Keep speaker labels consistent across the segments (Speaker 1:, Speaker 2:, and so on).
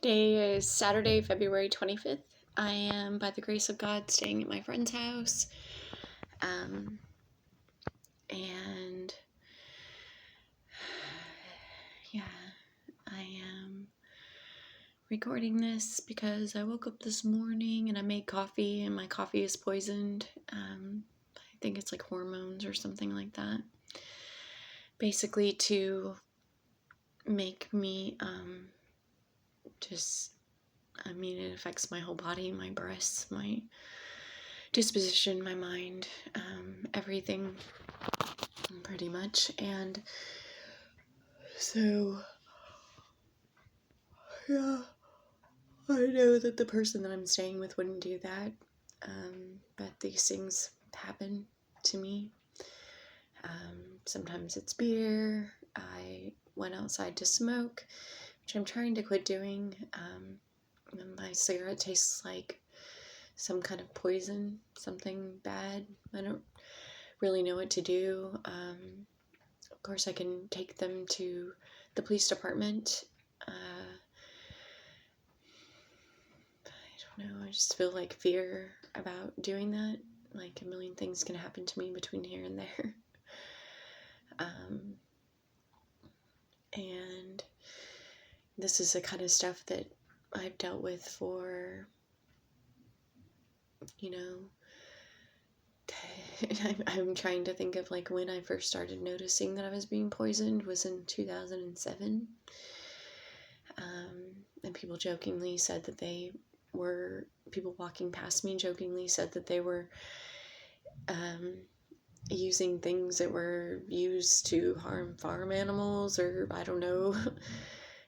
Speaker 1: Today is Saturday, February 25th. I am, by the grace of God, staying at my friend's house. And yeah, I am recording this because I woke up this morning and I made coffee and my coffee is poisoned. I think it's like hormones or something like that. Basically to make me it affects my whole body, my breasts, my disposition, my mind, everything pretty much. And so, yeah, I know that the person that I'm staying with wouldn't do that, but these things happen to me. Sometimes it's beer. I went outside to smoke, which I'm trying to quit doing. My cigarette tastes like some kind of poison, something bad. I don't really know what to do. Of course, I can take them to the police department. I don't know, I just feel like fear about doing that. Like a million things can happen to me between here and there. And this is the kind of stuff that I've dealt with for, I'm trying to think of like when I first started noticing that I was being poisoned was in 2007. And people jokingly said that people walking past me jokingly said that they were using things that were used to harm farm animals, or I don't know.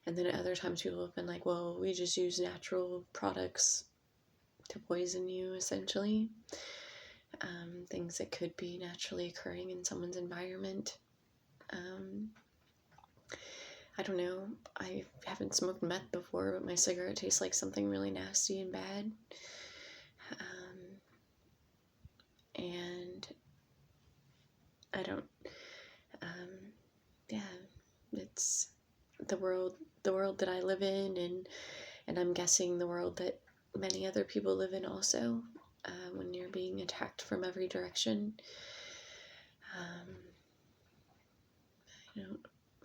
Speaker 1: And then at other times people have been like, well, we just use natural products to poison you, essentially. Things that could be naturally occurring in someone's environment. I don't know. I haven't smoked meth before, but my cigarette tastes like something really nasty and bad. And I don't, it's the world that I live in, and I'm guessing the world that many other people live in also, when you're being attacked from every direction.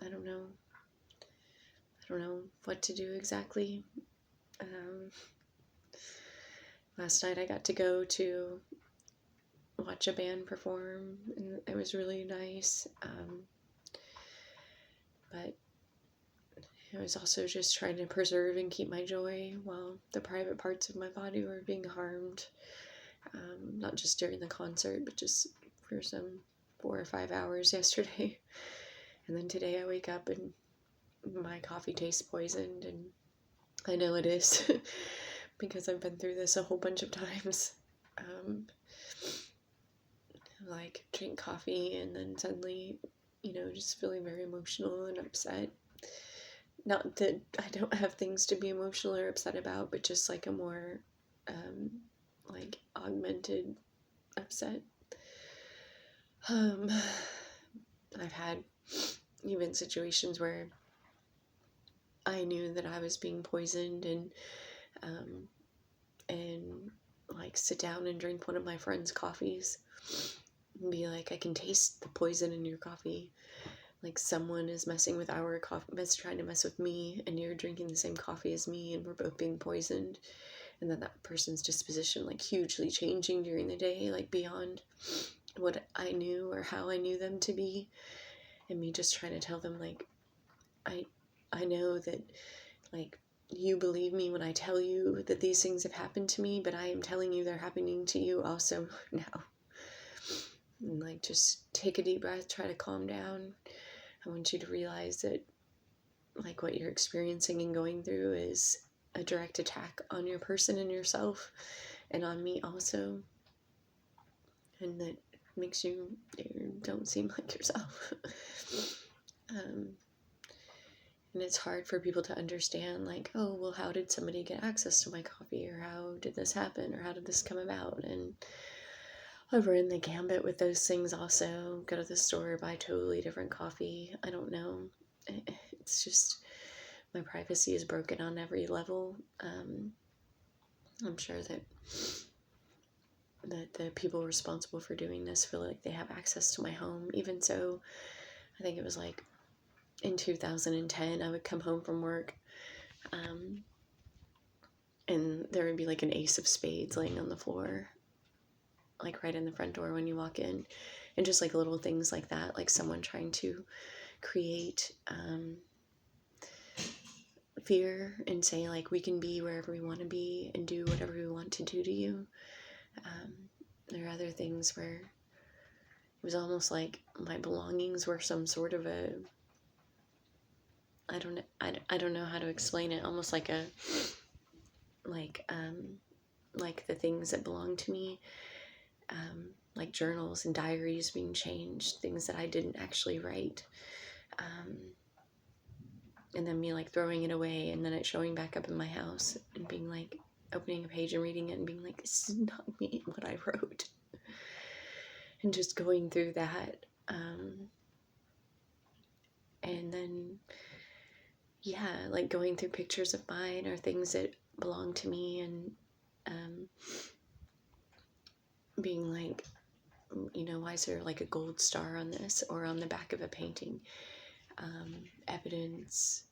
Speaker 1: I don't know what to do exactly. Last night I got to go to watch a band perform, and it was really nice. But I was also just trying to preserve and keep my joy while the private parts of my body were being harmed. Not just during the concert, but just for some 4 or 5 hours yesterday. And then today I wake up and my coffee tastes poisoned, and I know it is because I've been through this a whole bunch of times. Like drink coffee and then suddenly, just feeling very emotional and upset. Not that I don't have things to be emotional or upset about, but just like a more like augmented upset. I've had even situations where I knew that I was being poisoned, and like sit down and drink one of my friend's coffees and be like, I can taste the poison in your coffee. Like someone is messing with our coffee, trying to mess with me, and you're drinking the same coffee as me, and we're both being poisoned. And then that person's disposition like hugely changing during the day, like beyond what I knew or how I knew them to be. And me just trying to tell them like, I know that like you believe me when I tell you that these things have happened to me, but I am telling you they're happening to you also now. And like just take a deep breath, try to calm down. I want you to realize that like what you're experiencing and going through is a direct attack on your person and yourself, and on me also, and that makes you don't seem like yourself. And it's hard for people to understand, like, oh, well, how did somebody get access to my coffee, or how did this happen, or how did this come about? And I've run the gambit with those things also. Go to the store, buy totally different coffee. I don't know. It's just my privacy is broken on every level. I'm sure that the people responsible for doing this feel like they have access to my home. Even so, I think it was like in 2010, I would come home from work, and there would be like an ace of spades laying on the floor, like right in the front door when you walk in, and just like little things like that, like someone trying to create fear and say like we can be wherever we want to be and do whatever we want to do to you. There are other things where it was almost like my belongings were some sort of a, I don't know how to explain it, almost like a like the things that belong to me, like journals and diaries being changed, things that I didn't actually write, and then me like throwing it away, and then it showing back up in my house and being like opening a page and reading it and being like, this is not me, what I wrote, and just going through that, and then like going through pictures of mine or things that belong to me, and being like, why is there like a gold star on this or on the back of a painting? Evidence.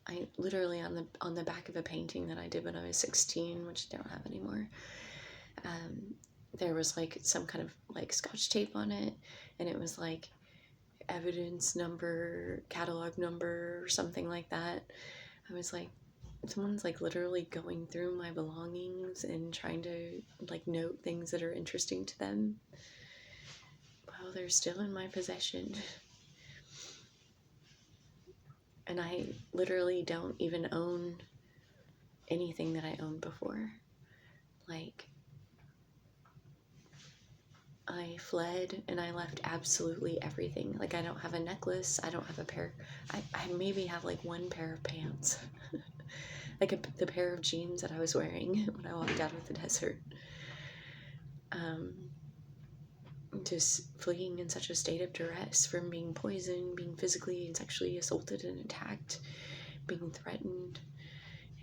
Speaker 1: I literally on the back of a painting that I did when I was 16, which I don't have anymore, there was like some kind of like Scotch tape on it, and it was like evidence number, catalog number, or something like that. I was like, someone's like literally going through my belongings and trying to like note things that are interesting to them while they're still in my possession. And I literally don't even own anything that I owned before. Like, I fled and I left absolutely everything. Like, I don't have a necklace. I don't have a pair. I maybe have like one pair of pants. Like the pair of jeans that I was wearing when I walked out of the desert. Just fleeing in such a state of duress from being poisoned, being physically and sexually assaulted and attacked, being threatened,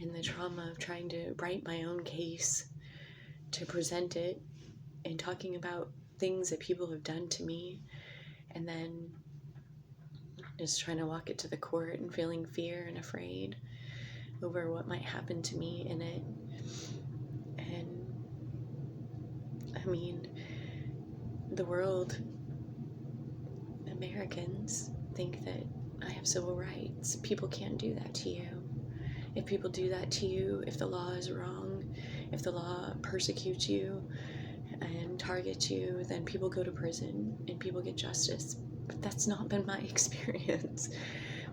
Speaker 1: and the trauma of trying to write my own case, to present it, and talking about things that people have done to me, and then just trying to walk it to the court and feeling fear and afraid over what might happen to me in it. And I mean, the world, Americans, think that I have civil rights. People can't do that to you. If people do that to you, if the law is wrong, if the law persecutes you and targets you, then people go to prison and people get justice. But that's not been my experience.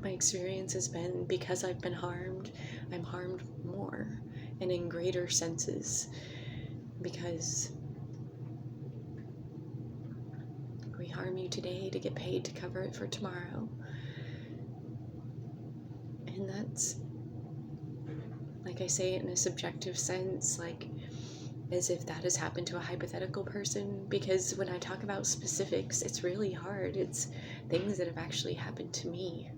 Speaker 1: My experience has been, because I've been harmed, I'm harmed more and in greater senses, because we harm you today to get paid to cover it for tomorrow. And that's, like I say it in a subjective sense, like as if that has happened to a hypothetical person, because when I talk about specifics, it's really hard. It's things that have actually happened to me.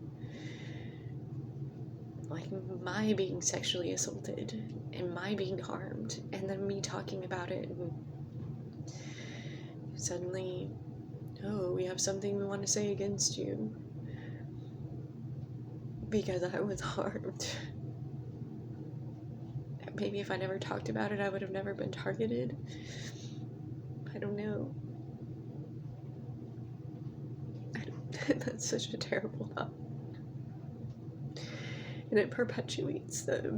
Speaker 1: Like my being sexually assaulted and my being harmed, and then me talking about it, and suddenly, oh, we have something we want to say against you because I was harmed. Maybe if I never talked about it, I would have never been targeted. I don't know. That's such a terrible thought. And it perpetuates the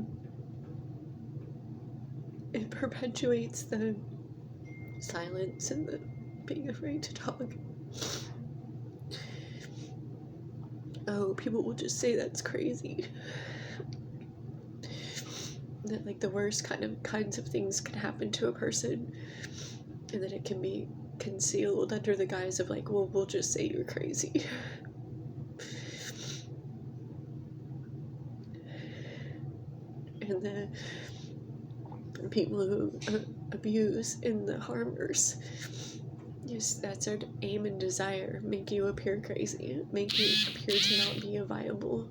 Speaker 1: silence and the being afraid to talk. Oh, people will just say that's crazy. That like the worst kinds of things can happen to a person, and that it can be concealed under the guise of like, well, we'll just say you're crazy. And the people who abuse and the harmers, yes, that's our aim and desire, make you appear crazy, make you appear to not be a viable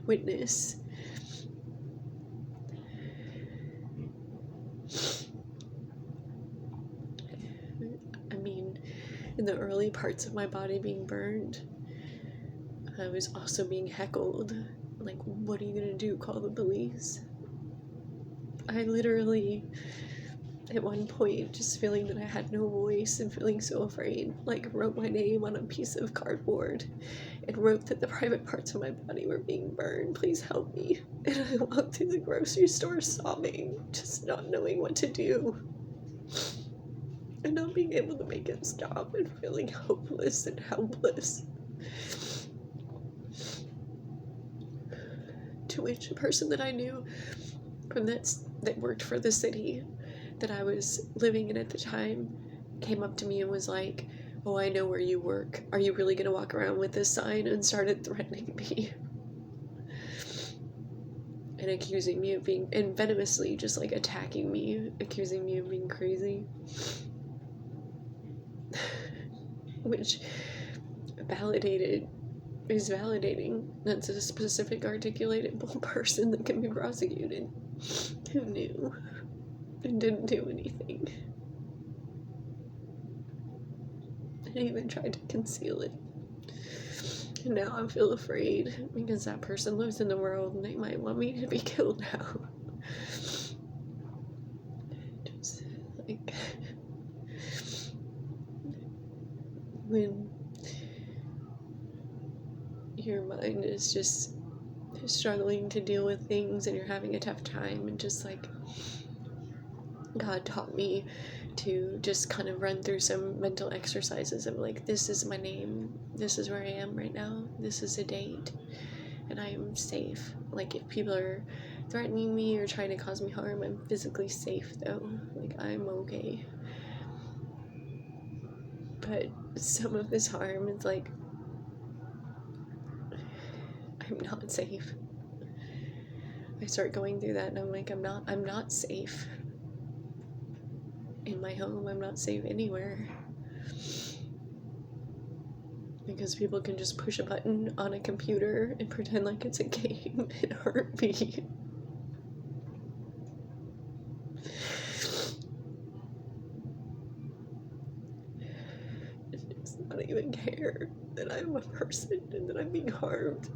Speaker 1: witness, in the early parts of my body being burned, I was also being heckled. Like, what are you gonna do? Call the police? I literally, at one point, just feeling that I had no voice and feeling so afraid, like, wrote my name on a piece of cardboard and wrote that the private parts of my body were being burned. Please help me. And I walked through the grocery store sobbing, just not knowing what to do. And not being able to make it stop and feeling hopeless and helpless. To which a person that I knew from that worked for the city that I was living in at the time came up to me and was like, "Oh, I know where you work. Are you really gonna walk around with this sign?" And started threatening me and accusing me of being, and venomously just like attacking me, accusing me of being crazy. Which is validating. That's a specific articulatable person that can be prosecuted who knew and didn't do anything and even tried to conceal it. And now I feel afraid because that person lives in the world and they might want me to be killed now. Just like when your mind is just struggling to deal with things and you're having a tough time, and just like God taught me to just kind of run through some mental exercises of like, this is my name, this is where I am right now, this is a date, and I am safe. Like, if people are threatening me or trying to cause me harm, I'm physically safe though. Like, I'm okay. But some of this harm is like, I'm not safe. I start going through that and I'm like, I'm not safe in my home. I'm not safe anywhere. Because people can just push a button on a computer and pretend like it's a game and hurt me. And just not even care that I'm a person and that I'm being harmed.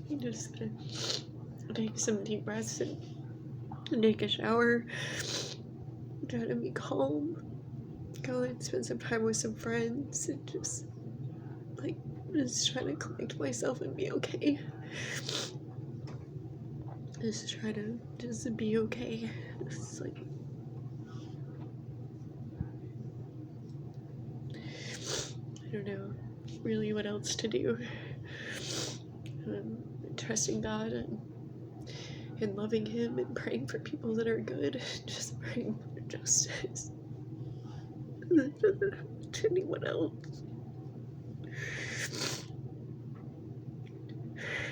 Speaker 1: I'm just gonna take some deep breaths and take a shower, try to be calm, go and spend some time with some friends, and just try to collect myself and be okay. Just try to just be okay. It's like, I don't know really what else to do. Trusting God and loving Him and praying for people that are good, just praying for justice that doesn't happen to anyone else.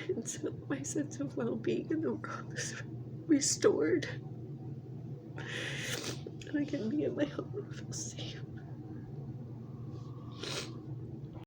Speaker 1: And so that my sense of well-being in the world is restored and I can be in my home and feel safe.